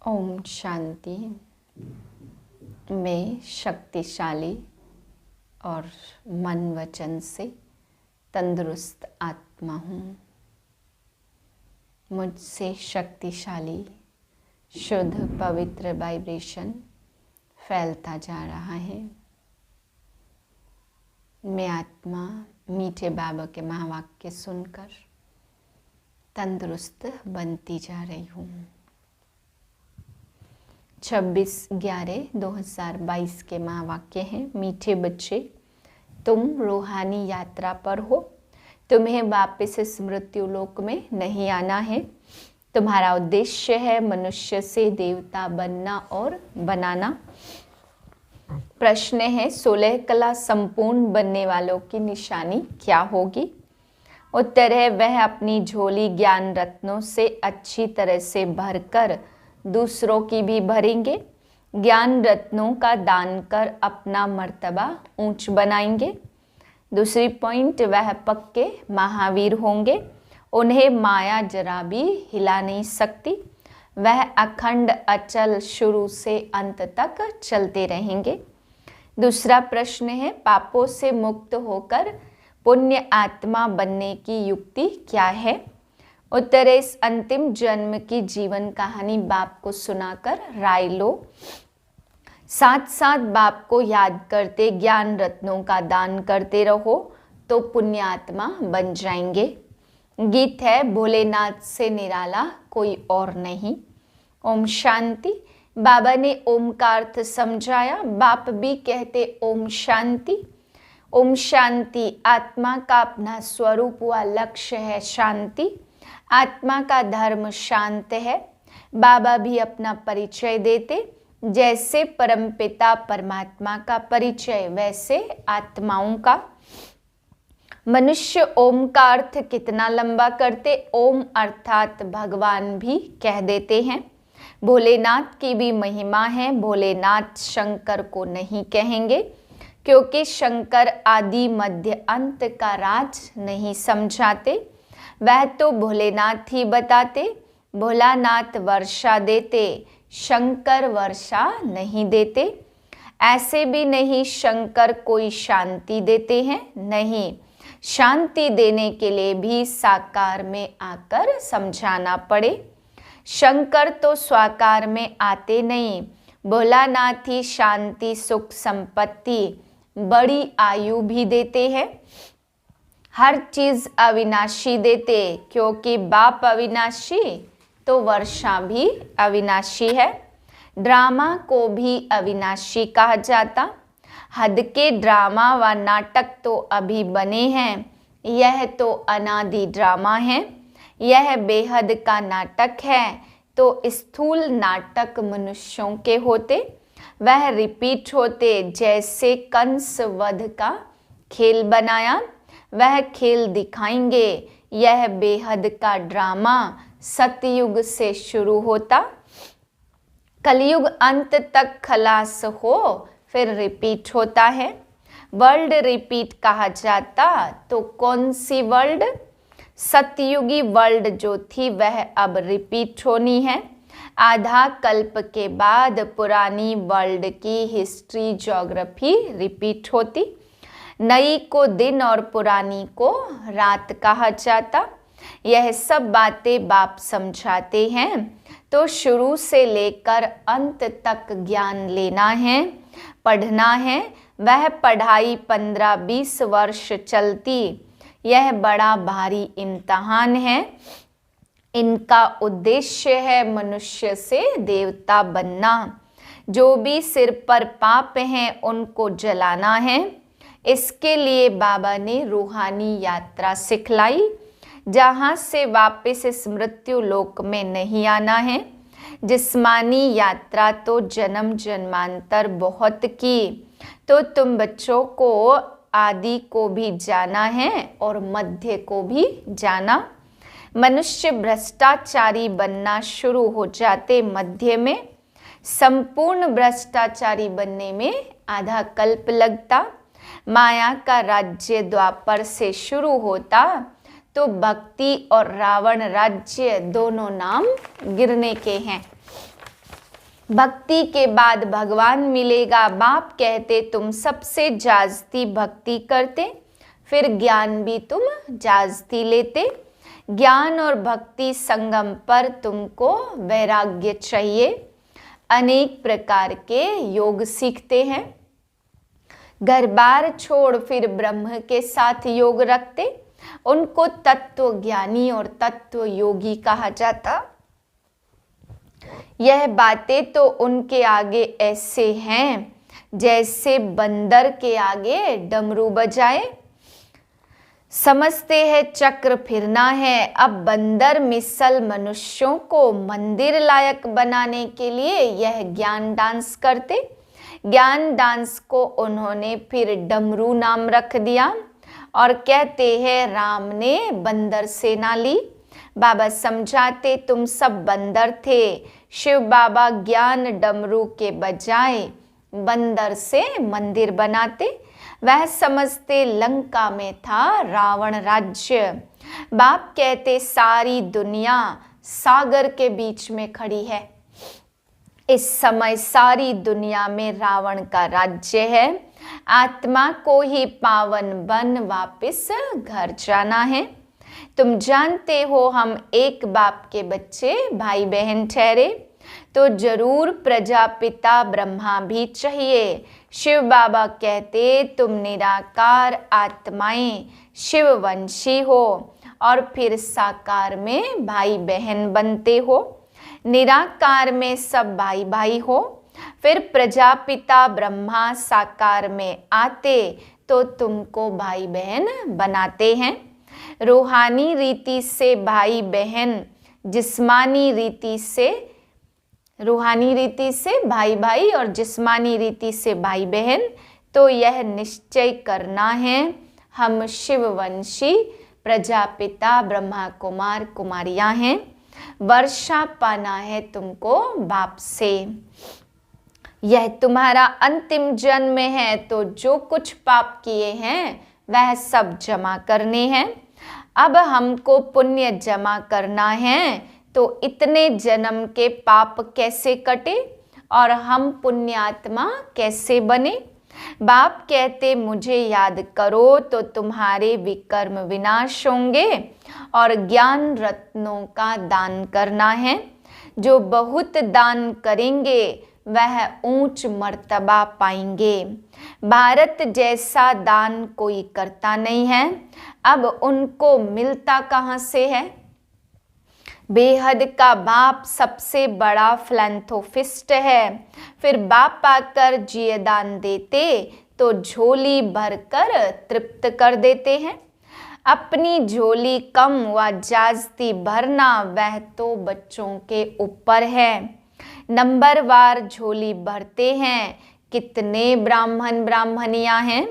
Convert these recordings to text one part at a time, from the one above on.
ओम शांति। मैं शक्तिशाली और मन वचन से तंदुरुस्त आत्मा हूँ। मुझसे शक्तिशाली शुद्ध पवित्र वाइब्रेशन फैलता जा रहा है। मैं आत्मा मीठे बाबा के महावाक्य सुनकर तंदुरुस्त बनती जा रही हूँ। 26/11/2022 के महावाक्य हैं। मीठे बच्चे, तुम रूहानी यात्रा पर हो। तुम्हें वापस इस मृत्यु लोक में नहीं आना है। तुम्हारा उद्देश्य है मनुष्य से देवता बनना और बनाना। प्रश्न है, 16 कला संपूर्ण बनने वालों की निशानी क्या होगी? उत्तर है, वह अपनी झोली ज्ञान रत्नों से अच्छी तरह से भरकर दूसरों की भी भरेंगे। ज्ञान रत्नों का दान कर अपना मर्तबा ऊंच बनाएंगे। दूसरी पॉइंट, वह पक्के महावीर होंगे। उन्हें माया जरा भी हिला नहीं सकती। वह अखंड अचल शुरू से अंत तक चलते रहेंगे। दूसरा प्रश्न है, पापों से मुक्त होकर पुण्य आत्मा बनने की युक्ति क्या है? उत्तर है, इस अंतिम जन्म की जीवन कहानी बाप को सुनाकर राय लो। साथ साथ बाप को याद करते ज्ञान रत्नों का दान करते रहो तो पुण्य आत्मा बन जाएंगे। गीत है, भोलेनाथ से निराला कोई और नहीं। ओम शांति। बाबा ने ओम का अर्थ समझाया। बाप भी कहते ओम शांति। ओम शांति आत्मा का अपना स्वरूप व लक्ष्य है। शांति आत्मा का धर्म शांत है। बाबा भी अपना परिचय देते। जैसे परमपिता परमात्मा का परिचय, वैसे आत्माओं का। मनुष्य ओम का अर्थ कितना लंबा करते, ओम अर्थात भगवान भी कह देते हैं। भोलेनाथ की भी महिमा है। भोलेनाथ शंकर को नहीं कहेंगे क्योंकि शंकर आदि मध्य अंत का राज नहीं समझाते। वह तो भोलेनाथ ही बताते। भोलानाथ वर्षा देते, शंकर वर्षा नहीं देते। ऐसे भी नहीं शंकर कोई शांति देते हैं, नहीं। शांति देने के लिए भी साकार में आकर समझाना पड़े। शंकर तो स्वाकार में आते नहीं। भोलानाथ ही शांति सुख संपत्ति बड़ी आयु भी देते हैं। हर चीज अविनाशी देते, क्योंकि बाप अविनाशी तो वर्षा भी अविनाशी है। ड्रामा को भी अविनाशी कहा जाता। हद के ड्रामा व नाटक तो अभी बने हैं। यह तो अनादि ड्रामा है। यह बेहद का नाटक है। तो स्थूल नाटक मनुष्यों के होते, वह रिपीट होते। जैसे कंस वध का खेल बनाया, वह खेल दिखाएंगे। यह बेहद का ड्रामा सतयुग से शुरू होता। कलयुग अंत तक खलास हो, फिर रिपीट होता है। वर्ल्ड रिपीट कहा जाता तो कौन सी वर्ल्ड? सतयुगी वर्ल्ड जो थी वह अब रिपीट होनी है। आधा कल्प के बाद पुरानी वर्ल्ड की हिस्ट्री ज्योग्राफी रिपीट होती। नई को दिन और पुरानी को रात कहा जाता। यह सब बातें बाप समझाते हैं। तो शुरू से लेकर अंत तक ज्ञान लेना है, पढ़ना है। वह पढ़ाई 15-20 वर्ष चलती। यह बड़ा भारी इम्तहान है। इनका उद्देश्य है मनुष्य से देवता बनना। जो भी सिर पर पाप हैं उनको जलाना है। इसके लिए बाबा ने रूहानी यात्रा सिखलाई, जहाँ से वापस इस मृत्यु लोक में नहीं आना है। जिस्मानी यात्रा तो जन्म जन्मांतर बहुत की। तो तुम बच्चों को आदि को भी जाना है और मध्य को भी जाना। मनुष्य भ्रष्टाचारी बनना शुरू हो जाते मध्य में। संपूर्ण भ्रष्टाचारी बनने में आधा कल्प लगता। माया का राज्य द्वापर से शुरू होता तो भक्ति और रावण राज्य दोनों नाम गिरने के हैं। भक्ति के बाद भगवान मिलेगा। बाप कहते तुम सबसे जास्ती भक्ति करते, फिर ज्ञान भी तुम जास्ती लेते। ज्ञान और भक्ति संगम पर तुमको वैराग्य चाहिए। अनेक प्रकार के योग सीखते हैं। घर बार छोड़ फिर ब्रह्म के साथ योग रखते, उनको तत्व ज्ञानी और तत्व योगी कहा जाता। यह बातें तो उनके आगे ऐसे हैं जैसे बंदर के आगे डमरू बजाए। समझते हैं चक्र फिरना है। अब बंदर मिसल मनुष्यों को मंदिर लायक बनाने के लिए यह ज्ञान डांस करते। ज्ञान डांस को उन्होंने फिर डमरू नाम रख दिया और कहते हैं राम ने बंदर सेना ली। बाबा समझाते तुम सब बंदर थे। शिव बाबा ज्ञान डमरू के बजाय बंदर से मंदिर बनाते। वह समझते लंका में था रावण राज्य। बाप कहते सारी दुनिया सागर के बीच में खड़ी है। इस समय सारी दुनिया में रावण का राज्य है। आत्मा को ही पावन बन वापस घर जाना है। तुम जानते हो हम एक बाप के बच्चे भाई बहन ठहरे तो जरूर प्रजापिता ब्रह्मा भी चाहिए। शिव बाबा कहते तुम निराकार आत्माएं शिववंशी हो और फिर साकार में भाई बहन बनते हो। निराकार में सब भाई भाई हो, फिर प्रजापिता ब्रह्मा साकार में आते तो तुमको भाई बहन बनाते हैं। रूहानी रीति से भाई बहन, जिस्मानी रीति से रूहानी रीति से भाई भाई और जिस्मानी रीति से भाई बहन। तो यह निश्चय करना है हम शिववंशी प्रजापिता ब्रह्मा कुमार कुमारियां हैं। वर्षा पाना है तुमको बाप से। यह तुम्हारा अंतिम जन्म है तो जो कुछ पाप किए हैं वह सब जमा करने हैं। अब हमको पुण्य जमा करना है तो इतने जन्म के पाप कैसे कटे और हम पुण्यात्मा कैसे बने। बाप कहते मुझे याद करो तो तुम्हारे विकर्म विनाश होंगे और ज्ञान रत्नों का दान करना है। जो बहुत दान करेंगे वह ऊंच मर्तबा पाएंगे। भारत जैसा दान कोई करता नहीं है, अब उनको मिलता कहाँ से है। बेहद का बाप सबसे बड़ा फिलैंथ्रोपिस्ट है। फिर बाप आकर जियदान देते तो झोली भरकर तृप्त कर देते हैं। अपनी झोली कम व जास्ती भरना वह तो बच्चों के ऊपर है। नंबरवार झोली भरते हैं। कितने ब्राह्मण ब्राह्मणियां हैं,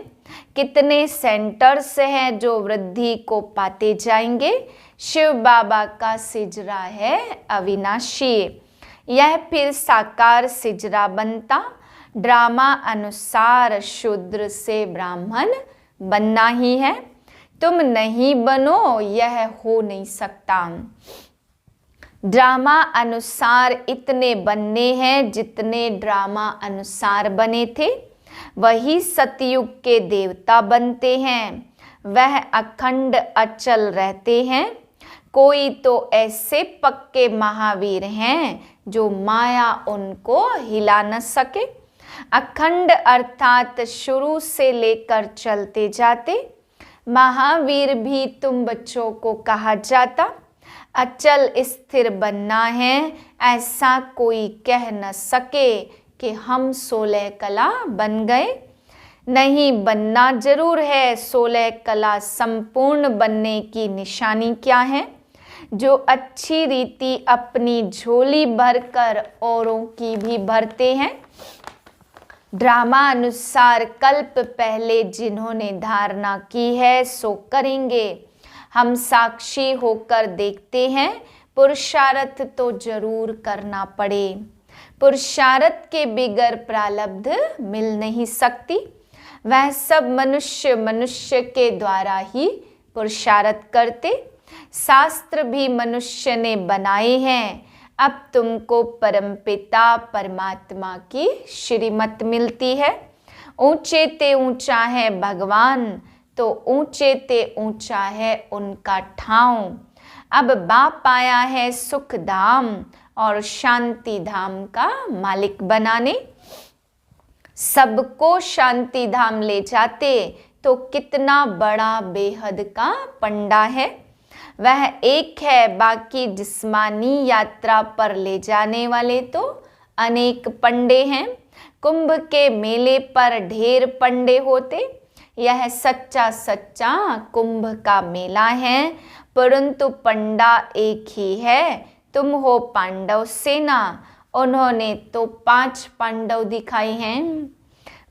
कितने सेंटर्स हैं जो वृद्धि को पाते जाएंगे। शिव बाबा का सिजरा है अविनाशी। यह फिर साकार सिजरा बनता। ड्रामा अनुसार शूद्र से ब्राह्मण बनना ही है। तुम नहीं बनो, यह हो नहीं सकता। ड्रामा अनुसार इतने बनने हैं जितने ड्रामा अनुसार बने थे। वही सतयुग के देवता बनते हैं। वह अखंड अचल रहते हैं। कोई तो ऐसे पक्के महावीर हैं जो माया उनको हिला न सके। अखंड अर्थात शुरू से लेकर चलते जाते। महावीर भी तुम बच्चों को कहा जाता। अचल स्थिर बनना है, ऐसा कोई कह न सके कि हम 16 कला बन गए। नहीं, बनना जरूर है। 16 कला संपूर्ण बनने की निशानी क्या है। जो अच्छी रीति अपनी झोली भरकर औरों की भी भरते हैं। ड्रामा अनुसार कल्प पहले जिन्होंने धारणा की है सो करेंगे। हम साक्षी होकर देखते हैं। पुरुषार्थ तो जरूर करना पड़े। पुरुषार्थ के बिगर प्रारब्ध मिल नहीं सकती। वह सब मनुष्य के द्वारा ही पुरुषार्थ करते। शास्त्र भी मनुष्य ने बनाए हैं। अब तुमको परमपिता परमात्मा की श्रीमत मिलती है। ऊंचे ते ऊंचा है भगवान, तो ऊंचे ते ऊंचा है उनका ठाव। अब बाप आया है सुख धाम और शांति धाम का मालिक बनाने। सबको शांति धाम ले जाते तो कितना बड़ा बेहद का पंडा है। वह एक है, बाकी जिस्मानी यात्रा पर ले जाने वाले तो अनेक पंडे हैं। कुंभ के मेले पर ढेर पंडे होते, यह सच्चा सच्चा कुंभ का मेला है, परंतु पंडा एक ही है। तुम हो पांडव सेना, उन्होंने तो 5 पांडव दिखाई हैं।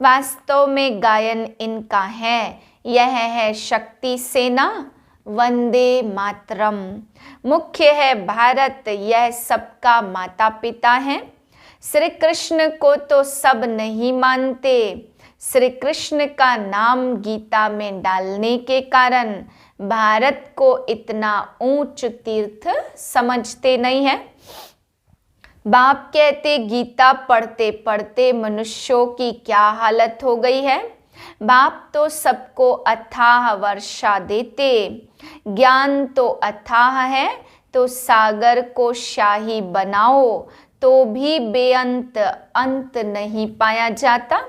वास्तव में गायन इनका है, यह है शक्ति सेना। वंदे मातरम। मुख्य है भारत, यह सबका माता पिता है। श्री कृष्ण को तो सब नहीं मानते। श्री कृष्ण का नाम गीता में डालने के कारण भारत को इतना ऊंच तीर्थ समझते नहीं है। बाप कहते गीता पढ़ते पढ़ते मनुष्यों की क्या हालत हो गई है। बाप तो सबको अथाह वर्षा देते, ज्ञान तो अथाह है, तो सागर को शाही बनाओ तो भी बेअंत अंत नहीं पाया जाता।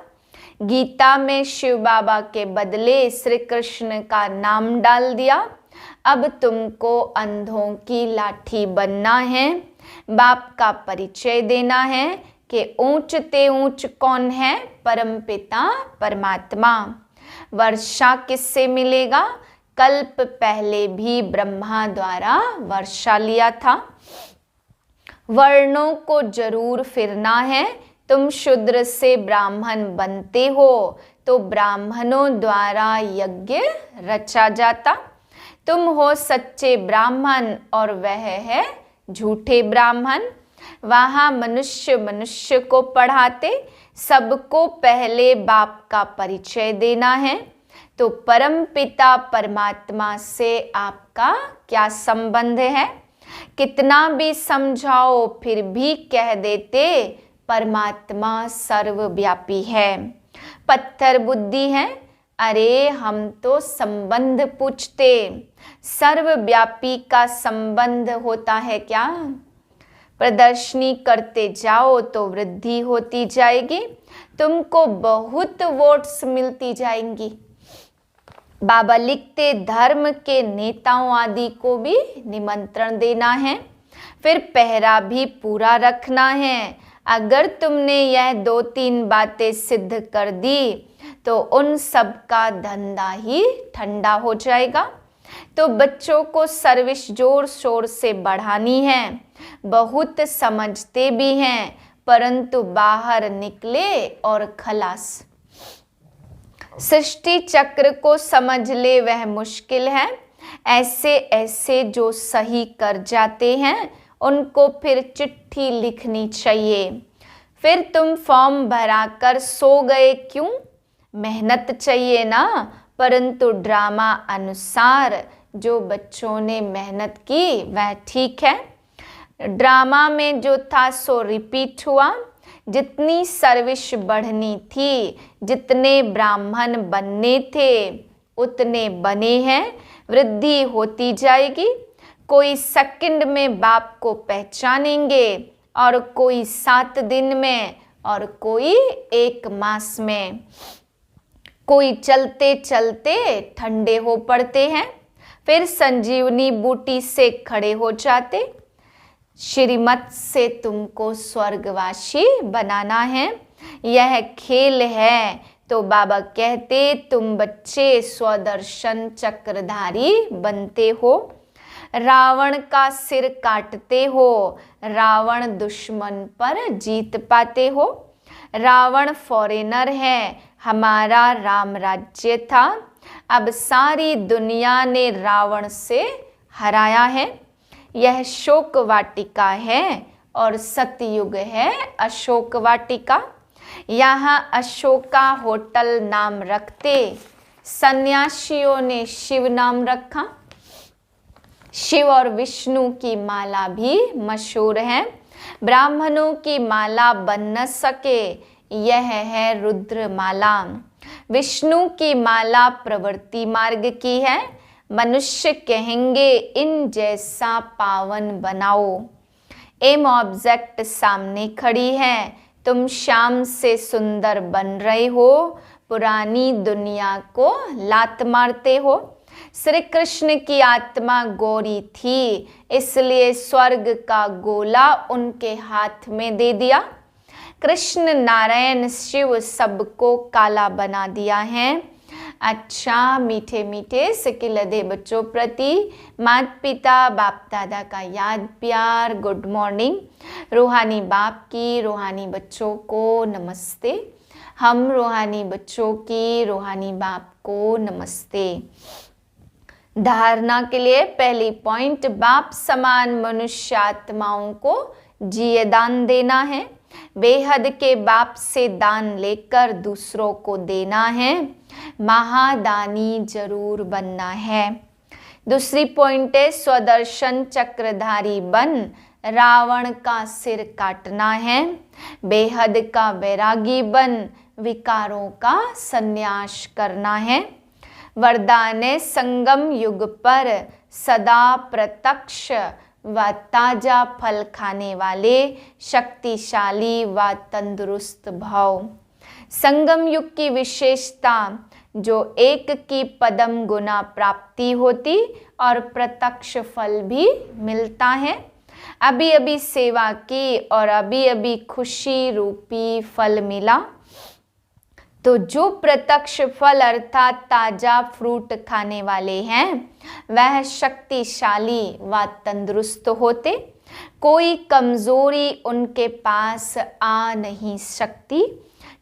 गीता में शिव बाबा के बदले श्री कृष्ण का नाम डाल दिया। अब तुमको अंधों की लाठी बनना है, बाप का परिचय देना है कि ऊंच ते ऊंच कौन है, परमपिता परमात्मा। वर्षा किससे मिलेगा? कल्प पहले भी ब्रह्मा द्वारा वर्षा लिया था। वर्णों को जरूर फिरना है। तुम शूद्र से ब्राह्मण बनते हो तो ब्राह्मणों द्वारा यज्ञ रचा जाता। तुम हो सच्चे ब्राह्मण और वह है झूठे ब्राह्मण। वहाँ मनुष्य मनुष्य को पढ़ाते, सबको पहले बाप का परिचय देना है। तो परम पिता परमात्मा से आपका क्या संबंध है? कितना भी समझाओ फिर भी कह देते परमात्मा सर्वव्यापी है। पत्थर बुद्धि है, अरे हम तो संबंध पूछते, सर्वव्यापी का संबंध होता है क्या? प्रदर्शनी करते जाओ तो वृद्धि होती जाएगी, तुमको बहुत वोट्स मिलती जाएंगी। बाबा लिखते धर्म के नेताओं आदि को भी निमंत्रण देना है, फिर पहरा भी पूरा रखना है। अगर तुमने यह 2-3 बातें सिद्ध कर दी तो उन सब का धंधा ही ठंडा हो जाएगा। तो बच्चों को सर्विस जोर शोर से बढ़ानी है। बहुत समझते भी हैं, परंतु बाहर निकले और खलास। सृष्टि चक्र को समझ ले वह मुश्किल है। ऐसे ऐसे जो सही कर जाते हैं उनको फिर चिट्ठी लिखनी चाहिए। फिर तुम फॉर्म भराकर सो गए क्यों? मेहनत चाहिए ना, परंतु ड्रामा अनुसार जो बच्चों ने मेहनत की वह ठीक है। ड्रामा में जो था सो रिपीट हुआ। जितनी सर्विस बढ़नी थी, जितने ब्राह्मण बनने थे उतने बने हैं। वृद्धि होती जाएगी। कोई सेकंड में बाप को पहचानेंगे और कोई 7 दिन में और कोई 1 मास में। कोई चलते चलते ठंडे हो पड़ते हैं, फिर संजीवनी बूटी से खड़े हो जाते। श्रीमत से तुमको स्वर्गवासी बनाना है, यह खेल है। तो बाबा कहते तुम बच्चे स्वदर्शन चक्रधारी बनते हो, रावण का सिर काटते हो, रावण दुश्मन पर जीत पाते हो। रावण फॉरेनर है, हमारा राम राज्य था। अब सारी दुनिया ने रावण से हराया है। यह शोक वाटिका है और सतयुग है अशोक वाटिका। यहाँ अशोका होटल नाम रखते, सन्यासियों ने शिव नाम रखा। शिव और विष्णु की माला भी मशहूर है। ब्राह्मणों की माला बन न सके, यह है रुद्र माला। विष्णु की माला प्रवृत्ति मार्ग की है, मनुष्य कहेंगे इन जैसा पावन बनाओ। एम ऑब्जेक्ट सामने खड़ी है, तुम शाम से सुंदर बन रहे हो, पुरानी दुनिया को लात मारते हो। श्री कृष्ण की आत्मा गौरी थी, इसलिए स्वर्ग का गोला उनके हाथ में दे दिया। कृष्ण नारायण शिव सबको काला बना दिया है। अच्छा मीठे मीठे सिकिलधे बच्चों प्रति माता पिता बाप दादा का याद प्यार गुड मॉर्निंग। रूहानी बाप की रूहानी बच्चों को नमस्ते। हम रूहानी बच्चों की रूहानी बाप को नमस्ते। धारणा के लिए पहली पॉइंट, बाप समान मनुष्य आत्माओं को जिये दान देना है। बेहद के बाप से दान लेकर दूसरों को देना है। महादानी जरूर बनना है। दूसरी पॉइंट है, स्वदर्शन चक्रधारी बन रावण का सिर काटना है। बेहद का वैरागी बन विकारों का संन्यास करना है। वरदान है, संगम युग पर सदा प्रत्यक्ष व ताजा फल खाने वाले शक्तिशाली व तंदुरुस्त भाव। संगम युग की विशेषता जो एक की पदम गुना प्राप्ति होती और प्रत्यक्ष फल भी मिलता है। अभी अभी सेवा की और अभी अभी खुशी रूपी फल मिला, तो जो प्रत्यक्ष फल अर्थात ताजा फ्रूट खाने वाले हैं वह शक्तिशाली व तंदुरुस्त होते। कोई कमजोरी उनके पास आ नहीं सकती।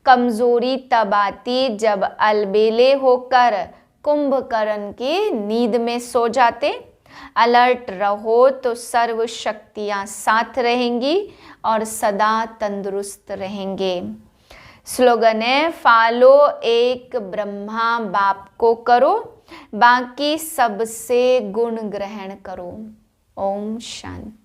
कमजोरी तब आती जब अलबेले होकर कुंभकर्ण की नींद में सो जाते। अलर्ट रहो तो सर्व शक्तियां साथ रहेंगी और सदा तंदुरुस्त रहेंगे। स्लोगन है, फॉलो एक ब्रह्मा बाप को करो, बाकी सबसे गुण ग्रहण करो। ओम शांति।